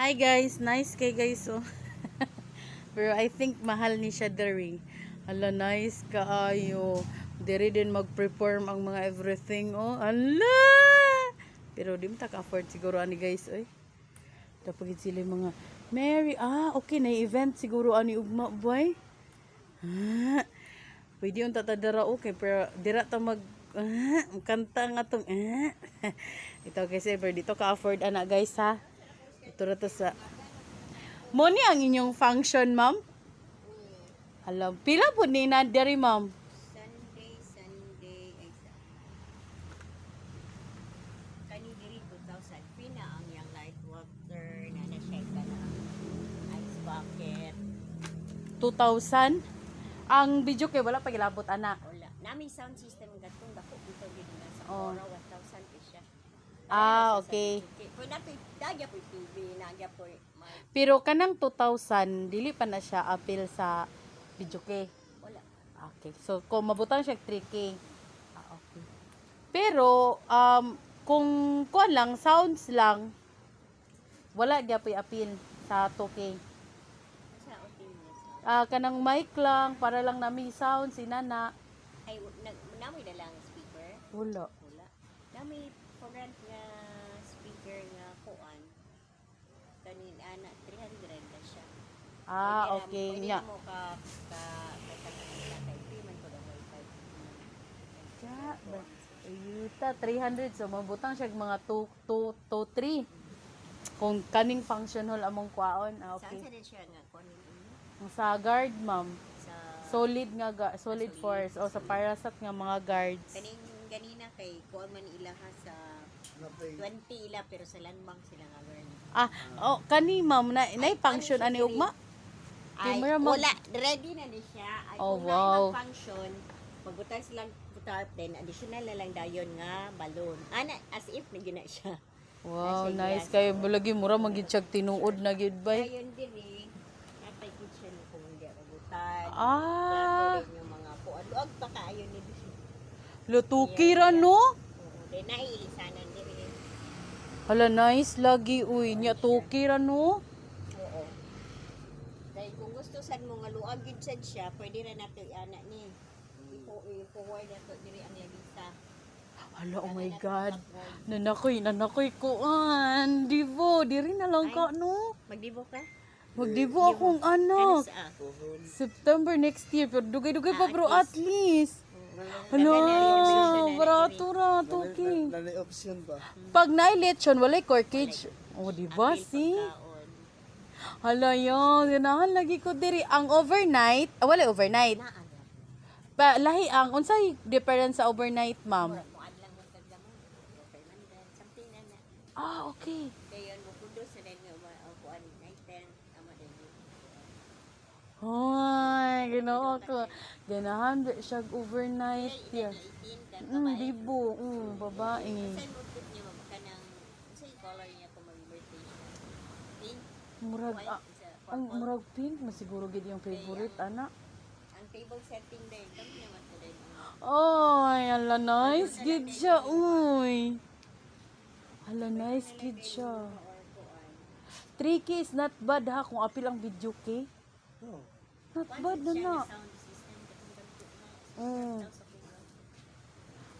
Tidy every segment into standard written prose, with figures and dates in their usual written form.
Hi guys, nice kay guys oh. Pero I think mahal ni siya diri. Hala, nice kaayo. Diri din mag-perform ang mga everything oh. Hala! Pero di mo taka-afford siguro ani guys oy. Dapat sila mga Mary, okay na event siguro ani ugma boy. Pwede yung tatadara okay pero dira ta mag kanta nga tong ito kasi pero dito ka-afford ana guys ha. Ito na to sa mo ni ang inyong function, ma'am? Alam, pila po ni na diri, ma'am? Sunday, kani diri 2,000 pina ang yang light water na na-shake ka na ice bucket. 2,000? Ang video kay wala pa gilabot ana. Wala. Nami sound system gatong dako dito gid nga sa Oh. Ora 1,000 pa siya. Okay. Pwede na dagya po TV, nagya po Pero kanang 2,000 dili pa na siya appeal sa video kay. wala. Okay. So kung mabutan siya 3K. Okay. Pero kung kuan lang sounds lang wala gyapon appeal sa 2K. Sa opinion. Kanang mic lang para lang nami sound si nana. Ay nami na lang speaker. Wala. Wala. Nami front nga speaker nga kuan. Kanin ana 300 na siya. Okay Pwede nya. na mo ka kay payment ko daw wifi. Ayuta 300 so mabutang siya mga 2 to 3. Kung kaning function hall among kwaon. Saan Okay. sa din siya nga kuan ninyo? Sa guard, ma'am. Sa Solid nga solid force o sa parasat nga mga guards. kaning ganina kay kuan man ila ha sa 20 ila pero sa landbank sila nga learn. Kani ma'am na function ani ugma. Ay, Camera mag- wala, ready na ni siya. Ay, Oh, kung wow. function, magbutang silang tarp then additional na lang dayon nga balloon. As if na gina siya. Wow, Kasi nice yes. kayo bulagi mura magid siya tinuod na gid bay. Dayon din eh. Natay kitchen kung hindi mabutan. Ah. Plato din yung mga kuan. Luag pa kaayo ni Lucy. Lutuki ra no? Oo, then naiilisanan din eh. Hala nice lagi uy nya tuki ra no? Oo. Dahil kung gusto sad mo nga luag gid sad siya, pwede ra nato iana ni. I-forward nato diri ang labisa. Hala, oh my God. Nanakoy kuan. Divo, diri na lang ka, no? Magdibo ka? Magdivo akong anak. Sa September next year. Pero dugay-dugay pa, bro, at least. Hala, Hala, barato, okay. Lalay option ba? Pag na-election, walay corkage. Oh, diba, see? Hala, yun. Ganahan lagi ko diri. Ang overnight, walay overnight. Lahi ang, unsay difference sa overnight, ma'am? Something na na. Okay. Kaya mo kudo sa din nga kuan night 10 ama din. Ay, ginoo ko. Ganahan di siya overnight. Yeah. 18 ka Dibo. Babae. Saan mo put niya kanang sa color niya kung mag-birthday siya. Pink, Murag, white, ang murag pink, masiguro gid yung favorite, ana. ang table setting din. Kami naman ko din. Ay, ala nice gid siya, uy. Ala nice gid siya. 3K is not bad ha, kung apil ang video kay. Oh. Not bad na na. Sound system katong Mm.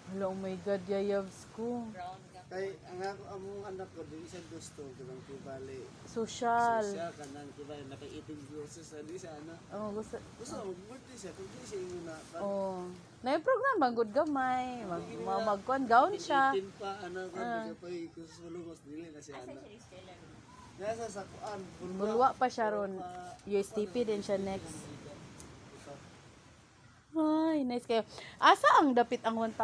Hala, oh my God, yayabs ko. brown ka. Kay ang among anak ko di siya gusto kanang kibali. Social. Siya kanang kibali naka-eating versus di siya ana. Oh, gusto. Gusto mo birthday siya kung di siya ingon na. Oh. Na program bang good gamay. Magkuan gown siya. 18 pa ana ko siya pa kusulungos dili na siya Asa ana. siya Stella ron? Nasa sa kuan Bulwa pa siya ron. USTP din siya next. Ay, nice kayo. Asa ang dapit ang 1,000,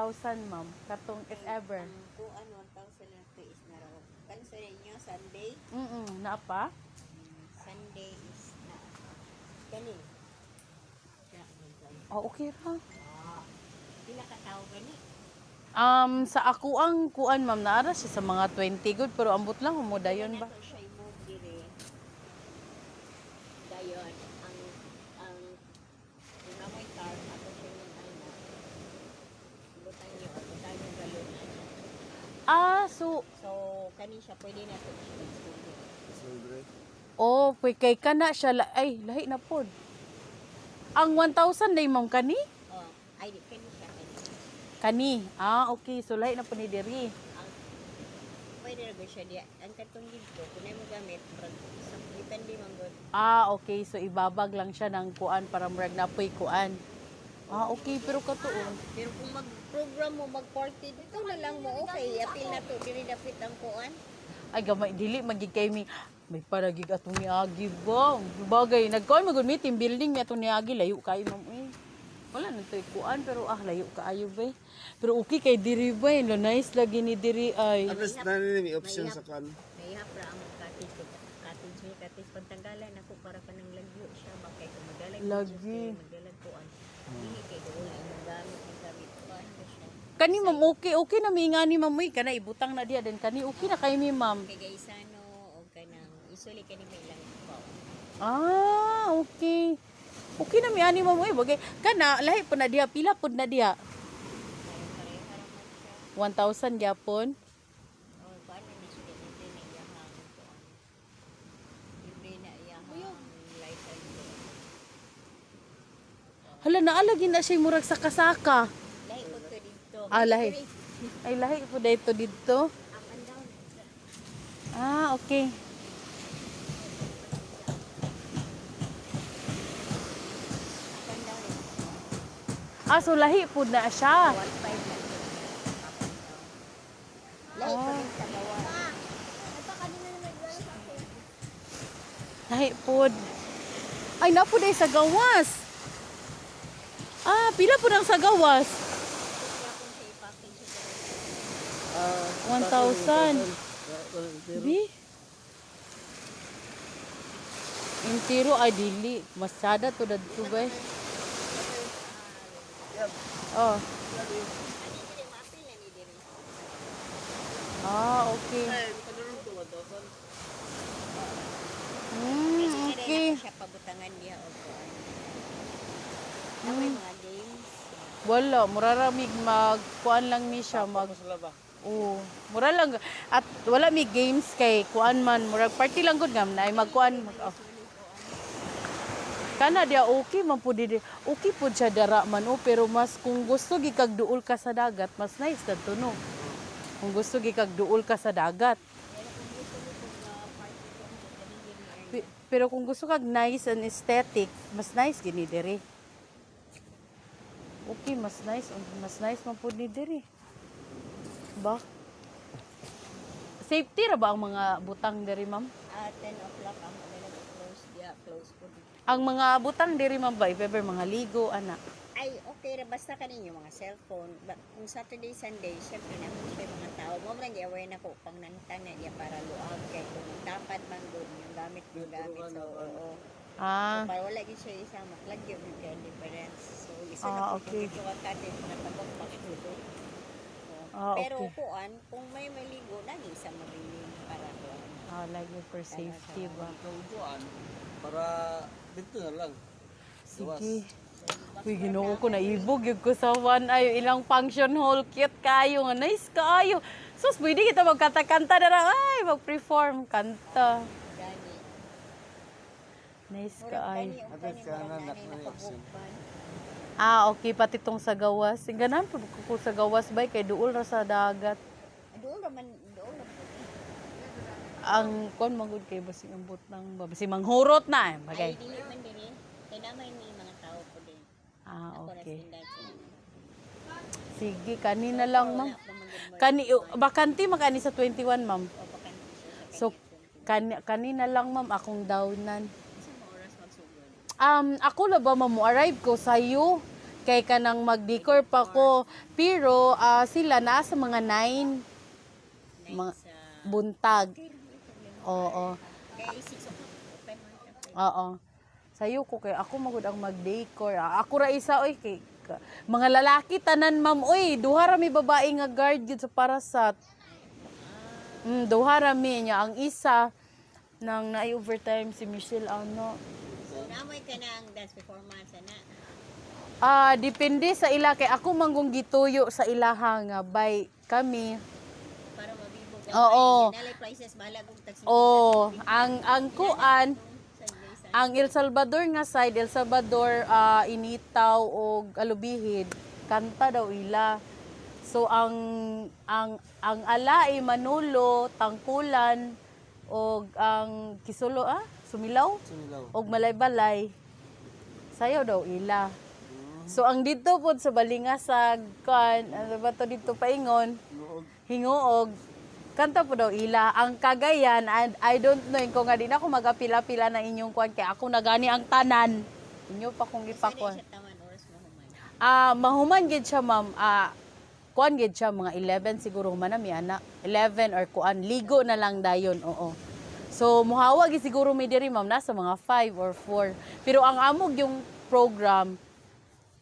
ma'am? Katong if ever. Ang kuan 1,000 na to is na raw. Kan sa inyo Sunday? Na pa? Sunday is na. Kani. Ya, Okay ra. pila ka tawo gani? Sa ako ang kuan, ma'am, naara siya sa mga 20 good, pero ambot lang mo dayon ba? Nato siya i-move dire. Dayon ang kung namoy tar ato siya yung ana. Butang niyo, butang yung balon. So So kani siya pwede na to siya i-studio. Sobre. Oh, kay kana siya ay lahi na pod. Ang 1,000 day ma'am kani? Oh, ay di kani siya kani. Kani. Ah, okay. So lahi na po ni diri. Ang pwede ra gyud siya diya. Ang katong dito kunay mo gamit murag isang depende man gud. Ah, okay. So ibabag lang siya ng kuan para murag napoy kuan. Ah, okay. Pero katuon. Pero kung mag-program mo mag-party dito na lang mo okay. Apil na to diri dapit ang kuan. Ay gamay dili magig kay mi. May paragig atong niagi ba? Bagay nagkuan magud mi team building mi atong niagi layo kay ma'am eh. Wala na to'y kuan pero layo kaayo ba. Pero okay kay diri ba? Lo nice lagi ni diri ay. At least na may option sa kan. Mayhap ra ang cottage pantanggalan ako para pa nang lagyo siya bakay kung magalag Lagi. magalag kuan. Dili kay wala imong gamit ang gamit kuan ko siya. Kani ma'am okay na mi nga ni ma'am uy kana ibutang na diya den kani okay na kay mi ma'am. Kay gaysano o kanang isuli kani may lang kuan. Ah, okay. Okay na mi ani ma'am uy bagay kana lahi po na diya pila pod na diya. Pareha ra man siya. 1,000 gyapon. O kuan na siya libre na iyahang kuan. Libre na iyahang license. Hala naalagi na siya murag sa kasaka. Lahi po to dito. Ah, lahi. Ay lahi po dito dito. Up and down. Ah, okay. Up and down. Ah, so lahi po na siya. 1.5 lang. Up and down. Lahi po rin sa bawah. Lahi po. Ay, napo day sa gawas. Ah, pila po ng sa gawas? Kaya kung siya i-package siya. 1,000. Bi? Intiro ay dili. Masada to dadto ba? Oh. Ani dili maapil na ni diri. Ah, okay. Okay. Siya pabutangan diha og kuan. May mga games. Wala, muraramig magkuan lang mi siya mag Oo. Mura lang at wala mi games kay kuan man murag party lang gud ngam na magkuan mag Kana dia okay man pud di okay pud siya dara man pero mas kung gusto gi kag duol ka sa dagat mas nice dadto no. Kung gusto gi kag duol ka sa dagat. Pero kung gusto kag nice and aesthetic, mas nice gini diri. Okay, mas nice man pud ni diri. Ba? Safety ra ba ang mga butang diri, ma'am? 10 o'clock ang close diha, close po. Ang mga butang diri, ma'am, ba? If ever mga ligo, ana. Ay, okay ra basta kaninyo mga cellphone. Kung Saturday, Sunday, syempre na siya mga tao. Mo man gi-aware na ko pang nangtang na diya para luag kay kung tapad man gud yung gamit so oo. Ah, Para wala gid siya isa maklagyo gid kay difference. So isa Ah, na po okay. dito ka kate mga tabok pa dito. Ah, Pero okay. kuan, kung may maligo lagi sa mabili para kuan. like for safety ba? Kuan para dito na lang. Sige. Uy, ginoo ko naibog yung ko sa one ayo ilang function hall cute kayo nga nice kaayo. Sus, pwede kita magkanta-kanta na lang. Ay, mag-perform kanta. Gani. Nice Murag kaayo. gani og At kani ka na murag nak nanay na nakabukan. Ah, okay pati tong sa gawas. Ganan po ko sa gawas bay kay duol ra sa dagat. Doon naman po. Ang kon magud kay basing ambot ng basi manghurot na bagay. Ay dili man diri. Kay namay may mga tao po din. Ah, Ako okay. na sinday. Sige, kanina lang ma'am. Wala pa man gud mo. Kani bakanti makani sa 21 ma'am. O bakan siya sa So kanina lang ma'am akong downan. sa mga oras magsugod. Ako la ba mo arrive ko sa iyo kay kanang mag-decor pa ko pero sila na sa mga 9 mga Sa buntag. Oo. kay 6 o'clock open man siya. Oo. Sayo ko kay ako magud ang mag-decor. Ako ra isa oy kay mga lalaki tanan ma'am oy, duha ra mi babae nga guard gyud sa Parasat. Duha ra mi nya ang isa nang naay overtime si Michelle ano. So namoy ka na ang dance performance ana. Depende sa ila kay ako manggong gituyo sa ilaha nga by kami. Para mabibo Oo. Nalay prices bahala kung taxi. Oh, ang kuan, ang El Salvador nga side, El Salvador, Initaw o Alubihid, kanta daw ila. So ang alay Manolo, Tangkulan og ang Kisulo Sumilaw Sumilaw. og Malaybalay. Sayo daw ila. So ang dito po sa Balingasag kan ano ba to dito paingon, Nuog. Hinguog, kanta po daw ila. Ang Cagayan, and I don't know kung nga din ako magapila-pila na inyong kuan kay ako nagani ang tanan. Inyo pa kung ipakuan. Siya taman oras mo humay. Mahuman gid siya ma'am. Kuan gid siya mga 11 siguro human na mi ana. 11 or kuan ligo na lang dayon. Oo. So muhawa gid siguro mi diri ma'am nasa mga 5 or 4. Pero ang amog yung program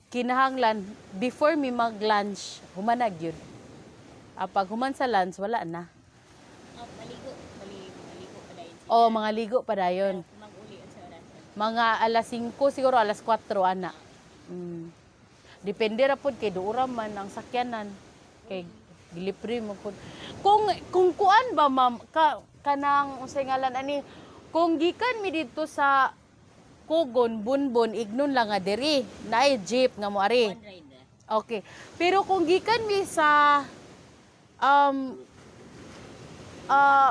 kinahanglan before mi mag-lunch humanag yun. Pag human sa lunch wala na. Maligo pa dahil. Mga ligo pa dayon. Mag-uli sa oras. Mga alas 5 siguro alas 4 ana. Depende ra pud kay duura man ang sakyanan kay delivery mo pud. Kung kuan ba ma'am kanang unsay ngalan ani kung gikan mi dito sa Kugon, Bunbon, Ignon lang nga diri. Naay jeep nga mo ari. One rider. Okay. Pero kung gikan mi sa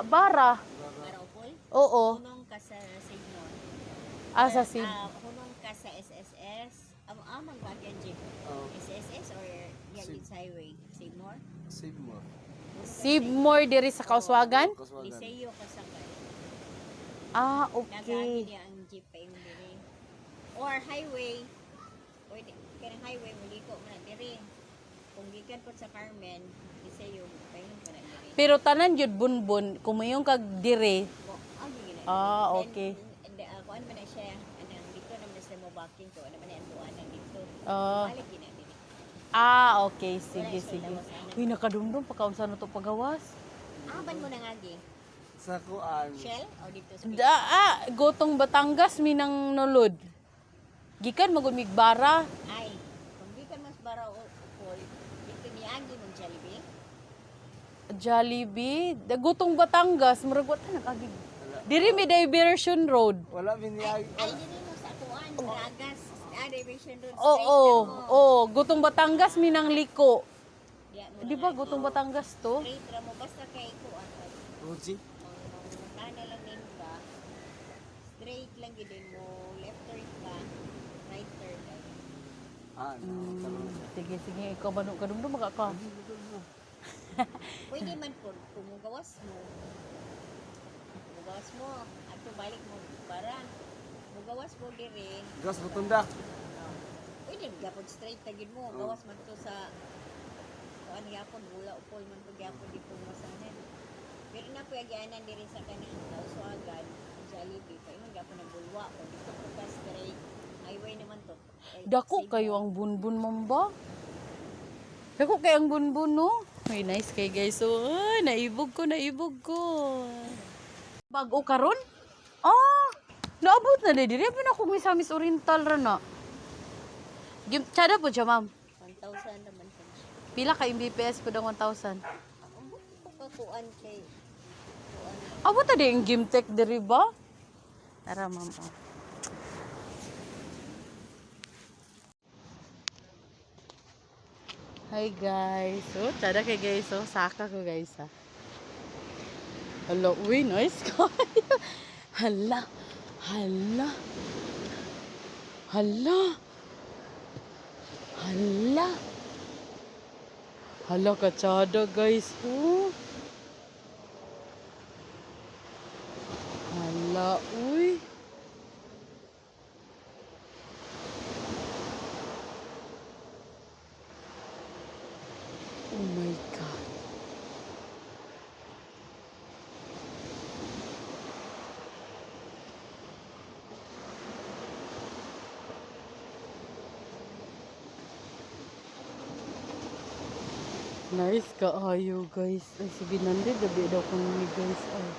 Bara. Paraupol. Oo. Hunong ka sa Sigmon. Sa Sid. Hunong ka sa SSS. Magbagyan jeep. Oh. SSS or Yagin Highway. Sigmore. Save mo. Sibmore diri sa Kauswagan? Kaswagan. Liseo ka sa kay. Okay. Nagagi niya ang jeep pa yung diri. Or highway. Pwede. Kanang highway, muliko mo na diri. Kung gikan po sa Carmen, Liseo, pahingon ko na diri. Pero tanan jud Bunbon, kumuyong kag dire. Okay. And kuan man na siya, anang dito naman sa mo backing ko, ano man ang tuanan dito. Ah. Balik gina diri. Okay. Sige. Uy, nakadumdum pa kaunsa na to pagawas. Ban mo nangagi. Sa kuan. Shell o dito sa Gotong Batangas minang nulod. Gikan magud migbara. Ay, kung gikan mas bara o ukol, dito niagi mong Jollibee. Jollibee, Gotong Batangas, murag wata nagagi. Diri mi diversion road. Wala biniyag. Ay, dili mo sa kuan, Bragas. Division Road. Oo, Gotong Batangas minang liko. Di Di ba Gotong Batangas to? Straight ra mo basta kay kuan. Ruji. Kana lang din ka. Straight lang gid mo, left turn ka, right turn ka. Sige, ikaw ba kadumdum maka ka? Pwede man po kung mugawas mo. Mugawas mo, ato balik mo para mugawas mo diri. Gas rotunda. Pwede gapon straight tagid mo, gawas man to sa kuan gyapon bula upol man to gyapon dito masanan. Pero na puyagianan diri sa kanang Kauswagan, Jollibee, pa imong gyapon ang bulwa ko dito po ka straight. Highway naman to. Dako kayo ang bunbun mamba. Dako kayo ang bunbun no. Ay, nice kay guys. So, naibog ko. Bago karon? Naabot na diri. Abi na ko Misamis Oriental ra na. Tsada po siya, ma'am. 1,000 naman po. Pila ka Mbps po ng 1,000? Ang kuan kay kuan. Abo ta di ang Gymtech diri ba? Tara, ma'am. Hi guys. So, tsada kay guys. So, saka ko guys ha. Hello, uy, nice guy. Hala. Hala ka tsada guys. Oh. Hala, uy. Oh my God. Nice kaayo guys. Ay, sige nandito. Dabi daw kung ni guys. Ay.